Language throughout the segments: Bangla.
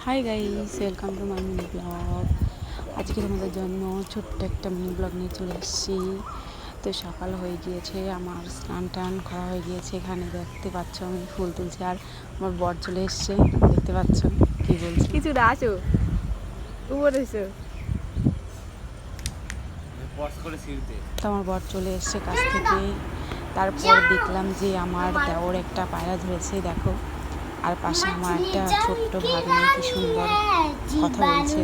Hi guys, welcome to my mini blog. আজকে তোমাদের জন্য ছোট্ট একটা মিনি ব্লগ নিয়ে চলে এসেছি। তো সকাল হয়ে গিয়েছে, আমার স্নান টান করা হয়ে গিয়েছে। এখানে দেখতে পাচ্ছ আমি ফুল তুলছি, আর আমার বর চলে এসছে। দেখতে পাচ্ছ কি বলছি, কিছু না, আসো উপরে এসো। তো আমার বর চলে এসছে কাছ থেকে। তারপর দেখলাম যে আমার দেওর একটা পায়রা ধরেছে, দেখো। আর পাশে আমার একটা ছোট্ট ভাগ্নে কি সুন্দর কথা বলছে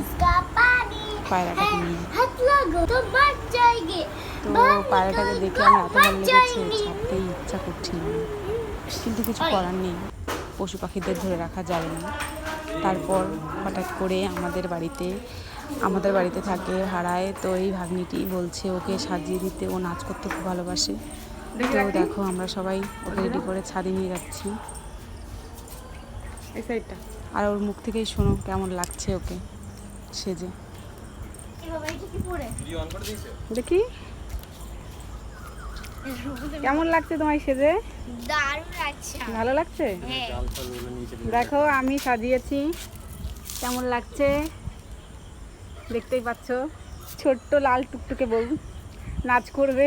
পায়রাটাকে নিয়ে। তো পায়রাটাকে দেখে আমার এত ভালো লেগেছে, ছাড়তেই ইচ্ছা করছিল না, কিন্তু কিছু করার নেই, পশু পাখিদের ধরে রাখা যায় না। তারপর হঠাৎ করে আমাদের বাড়িতে থাকে ভাড়ায়, তো এই ভাগ্নিটি বলছে ওকে সাজিয়ে দিতে, ও নাচ করতে খুব ভালোবাসে। তো দেখো আমরা সবাই ওকে রেডি করে ছাদে নিয়ে যাচ্ছি। আর ওর মুখ থেকেই শোনো কেমন লাগছে ওকে সেজে। দেখি কেমন লাগছে তোমায় সেজে? দারুণ লাগছে। ভালো লাগছে? হ্যাঁ। দেখো আমি সাজিয়েছি, কেমন লাগছে দেখতেই পাচ্ছ। ছোট্ট লাল টুকটুকে বউ নাচ করবে,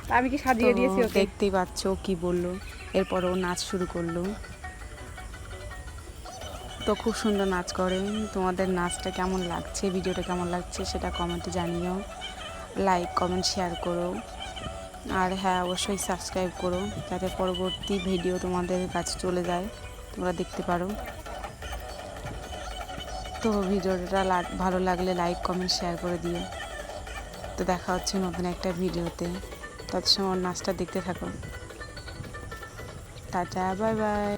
তা আমি কি সাজিয়ে দিয়েছি ওকে। দেখতেই পাচ্ছ কি বললো, এরপর ও নাচ শুরু করলো। তো খুব সুন্দর নাচ করে। তোমাদের নাচটা কেমন লাগছে, ভিডিওটা কেমন লাগছে সেটা কমেন্টে জানিও। লাইক কমেন্ট শেয়ার করো, আর হ্যাঁ অবশ্যই সাবস্ক্রাইব করো, যাতে পরবর্তী ভিডিও তোমাদের কাছে চলে যায়, তোমরা দেখতে পারো। তো ভিডিওটা ভালো লাগলে লাইক কমেন্ট শেয়ার করে দিও। তো দেখা হচ্ছে নতুন একটা ভিডিওতে, তত সময় নাচটা দেখতে থাকো। Tata, bye bye.